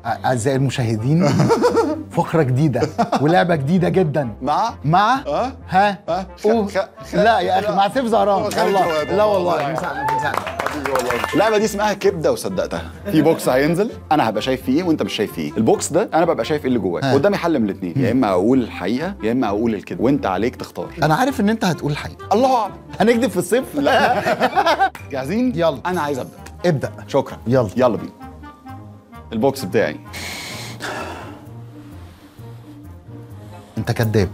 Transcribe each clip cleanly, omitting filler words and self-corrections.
اعزائي المشاهدين، فقره جديده ولعبه جديده جدا مع ها لا يا اخي مع سيف زهران والله. لا والله اللعبه دي اسمها كبده وصدقتها. في بوكس هينزل، انا هبقى شايف فيه وانت مش شايف فيه. البوكس ده انا ببقى شايف ايه اللي جواه. قدامي حل من الاثنين، يا اما اقول الحقيقه يا اما اقول الكذب، وانت عليك تختار. انا عارف ان انت هتقول الحقيقه. الله اعلم. هنكذب في الصيف؟ لا. جاهزين؟ يلا. انا عايز ابدا. ابدا. شكرا. يلا بينا. البوكس بتاعي. انت كذاب.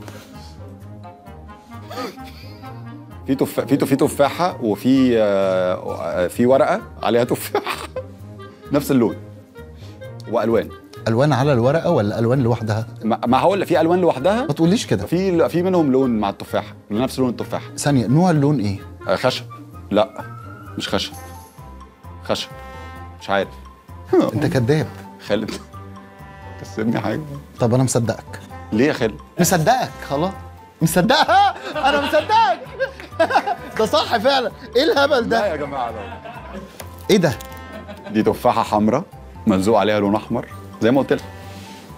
في تفاحه وفي ورقه عليها تفاح نفس اللون والوان. الوان على الورقه ولا الوان لوحدها؟ ما هقول لك، في الوان لوحدها. ما تقوليش كده. في منهم لون مع التفاحه نفس لون التفاحه. ثانيه، نوع اللون ايه؟ خشب. لا مش خشب. مش عارف. انت كذاب خالد. كسبني حاجه. طب انا مصدقك. ليه يا خالد؟ مصدقك خلاص. مصدقها. انا مصدقك. ده صح فعلا. ايه الهبل ده؟ لا يا جماعه ده. ايه ده؟ دي تفاحه حمراء ملزوق عليها لون احمر زي ما قلت لك.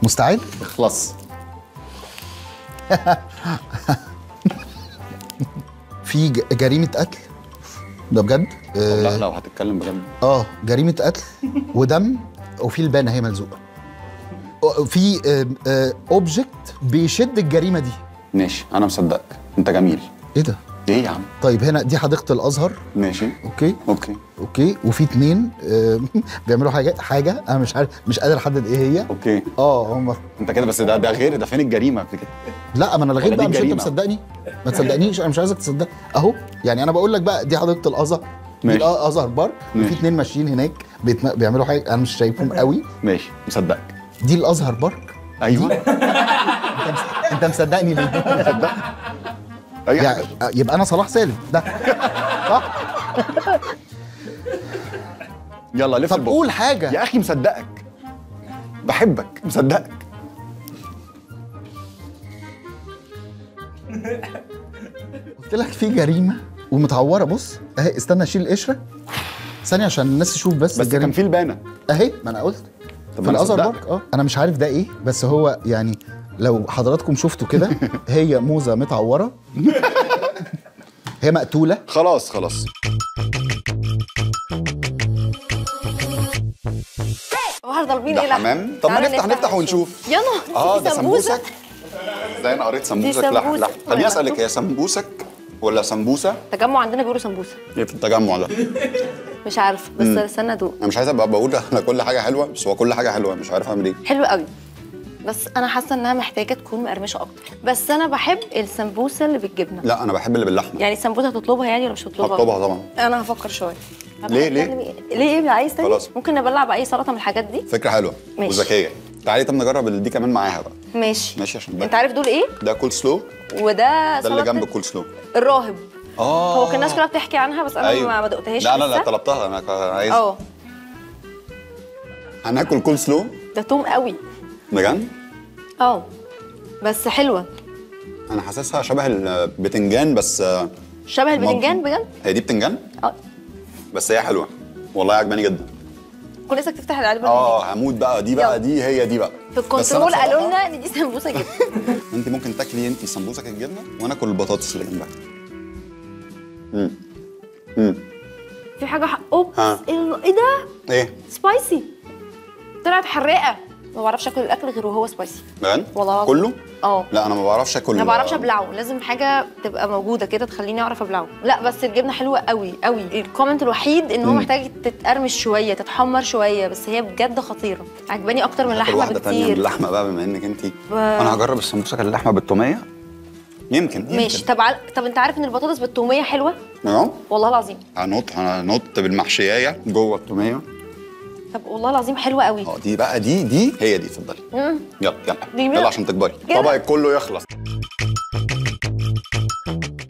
مستعد؟ اخلص. في جريمه قتل. ده بجد؟ لا لو هتتكلم بجد. جريمه قتل ودم، وفي البانه هي ملزوقه. في اوبجكت بيشد الجريمه دي. ماشي انا مصدقك، انت جميل. ايه ده؟ ايه يا عم؟ طيب هنا دي حديقه الازهر. ماشي. اوكي وفي اتنين بيعملوا حاجه انا مش عارف، مش قادر احدد ايه هي. اوكي. هم انت كده بس ده غير ده. فين الجريمه في كده؟ لا ما انا لغيت بقى. مش انت مصدقني؟ ما تصدقنيش، انا مش عايزك تصدق اهو. يعني انا بقول لك بقى دي حديقه الازهر. دي الازهر بارك. وفي اتنين ماشيين هناك بيعملوا حاجه انا مش شايفهم قوي. ماشي مصدقك. دي الازهر بارك. ايوه. انت مصدقني ليه؟ مصدقك. يعني يبقى انا صلاح سالم ده صح؟ يلا لف. طب قول حاجه يا اخي. مصدقك، بحبك، مصدقك. قلت لك في جريمه ومتعوره. بص اهي، استنى اشيل القشره ثانيه عشان الناس تشوف. بس كان في البانه اهي، ما انا قلت في الازهر بارك. انا مش عارف ده ايه، بس هو يعني لو حضراتكم شفتوا كده هي موزه متعوره. هي مقتوله. خلاص. واحنا طالبين ايه؟ حمام. طب ما نفتح ونشوف. يا نهار. ده سمبوسك. زي انا قريت سمبوسك لحم. خليني اسالك، هي سمبوسك ولا سمبوسه؟ تجمع عندنا بيقولوا سمبوسه. ايه في التجمع ده؟ مش عارف بس استنى ادوق. انا مش عايز ابقى بقول انا كل حاجه حلوه، بس هو كل حاجه حلوه مش عارف اعمل ايه. حلو قوي، بس انا حاسه انها محتاجه تكون مقرمشه اكتر. بس انا بحب السمبوسه اللي بالجبنه. لا انا بحب اللي باللحمه. يعني السمبوسه هتطلبها يعني ولا مش هتطلبها؟ هطلبها طبعا. انا هفكر شويه. ليه ايه عايز تاني؟ خلاص. ممكن نبلع باي سلطه من الحاجات دي. فكره حلوه وذكيه. تعالي طب نجرب دي كمان معاها بقى. ماشي عشان بقى. انت عارف دول ايه؟ ده كول سلو، وده ده اللي جنب الكول سلو. الراهب. هو كان الناس كلها بتحكي عنها بس انا أيوه. ما دقتهاش. لا انا طلبتها. انا عايز هناكل كول سلو. ده توم قوي بجد. بس حلوه. انا حاسسها شبه البتنجان بس. شبه البتنجان بجد؟ هي دي بتنجان؟ بس هي حلوه والله، عجباني جدا. كل لسه تفتح العلبه. هموت بقى. دي بقى دي هي دي بقى. في الكنترول قالوا لنا ان دي سمبوسه جبنه. انت ممكن تاكلي انت سمبوسك الجبنه وانا اكل البطاطس اللي جنبها. في حاجه اوبس. ايه ده؟ ايه؟ سبايسي. طلعت حراقه. ما بعرفش اكل الاكل غير وهو سبايسي. بجد؟ والله كله؟ لا انا ما بعرفش اكل. ما بعرفش ابلعه، لازم حاجه تبقى موجوده كده تخليني اعرف ابلعه. لا بس الجبنه حلوه قوي قوي. الكومنت الوحيد ان هو محتاج تتقرمش شويه، تتحمر شويه، بس هي بجد خطيره. عجباني اكتر من اللحمه بكتير. تانية باللحمه بقى بما انك انت. انا هجرب السمبوسك اللحمه بالتوميه. يمكن. ماشي. طب انت عارف ان البطاطس بالتوميه حلوه؟ والله العظيم. هنط بالمحشيايه جوه التوميه. طب والله العظيم حلوه قوي. دي بقى دي هي دي. اتفضلي. يلا عشان تكبري. طبقك كله يخلص.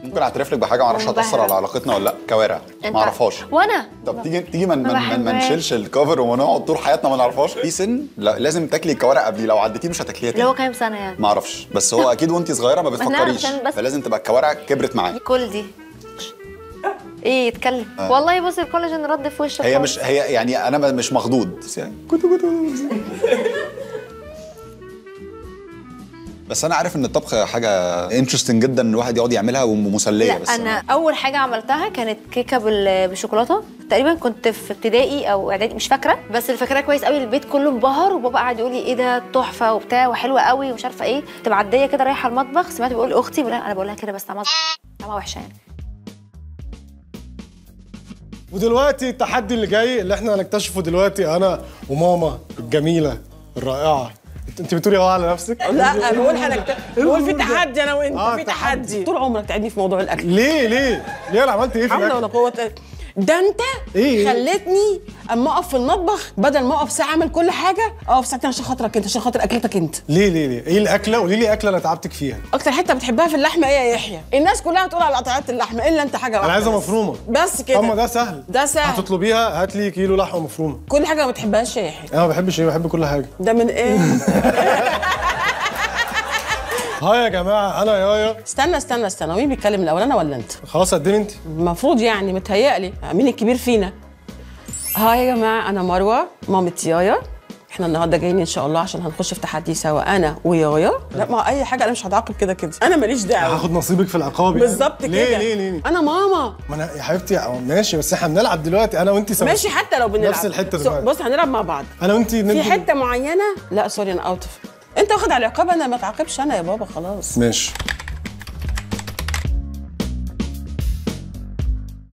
ممكن اعترف لك بحاجه ما اعرفش هتاثر على علاقتنا ولا لا. كوارع ما اعرفهاش. وانا طب تيجي ما نشيلش الكفر ونقعد طول حياتنا ما نعرفهاش. في سن لا لازم تاكلي الكوارع قبليه، لو عديتيه مش هتاكليها تاني. اللي هو كام سنه يعني؟ ما اعرفش، بس هو اكيد وانت صغيره ما بتفكريش، فلازم تبقى الكوارع كبرت معاكي. كل دي ايه يتكلم والله بص الكولاجين رد في وشك هي مش هي يعني انا مش مخضوض بس يعني بس انا عارف ان الطبخ حاجه انترستنج جدا ان الواحد يقعد يعملها ومسليه. لا بس انا اول حاجه عملتها كانت كيكه بالشوكولاته. تقريبا كنت في ابتدائي او اعدادي مش فاكره، بس اللي فاكراه كويس قوي البيت كله انبهر وبابا قاعد يقول لي ايه ده تحفه وبتاع وحلوه قوي ومش عارفه ايه. كنت معديه كده رايحه المطبخ سمعت بيقول لاختي انا بقول لها كده بس طعمها وحشه يعني. ودلوقتي التحدي اللي جاي اللي احنا هنكتشفه دلوقتي انا وماما الجميله الرائعه. انت بتقولي على نفسك؟ لا بقول في تحدي انا وانت في تحدي. طول عمرك تعبني في موضوع الاكل. ليه انا عملت ايه في الاكل؟ حول ولا قوه. ده انت إيه؟ خلتني اما اقف في المطبخ بدل ما اقف ساعه اعمل كل حاجه اقف ساعتين عشان خاطرك انت، عشان خاطر اكلتك انت. ليه ايه الاكله؟ قولي لي اكله انا تعبتك فيها. اكتر حته بتحبها في اللحمه ايه يا يحيى؟ الناس كلها تقول على قطعات اللحمه الا انت حاجه واحده. انا عايزها مفرومه بس كده. طب ما ده سهل. ده سهل. هتطلبيها هات لي كيلو لحمه مفرومه. كل حاجه ما بتحبهاش يا يحيى. انا ما بحبش ايه؟ بحب كل حاجه. ده من ايه؟ هاي يا جماعه انا يايا. استنى مين بيتكلم الاول انا ولا انت؟ خلاص قدمي انت. المفروض يعني متهيألي مين الكبير فينا؟ هاي يا جماعه انا مروه مامة يايا. احنا النهارده جايين ان شاء الله عشان هنخش في تحدي سوا انا ويايا. لا ما اي حاجه انا مش هتعاقب كده انا ماليش دعوه. هاخد نصيبك في العقاب بالظبط كده. ليه انا ماما. ما انا يا حبيبتي ماشي بس احنا بنلعب دلوقتي انا وانت سوا. ماشي حتى لو بنلعب نفس الحته دلوقتي. بص هنلعب مع بعض انا وانت في حته معينه. لا سوري انا اوت. انت واخد على العقاب انا ما تعاقبش انا يا بابا خلاص. ماشي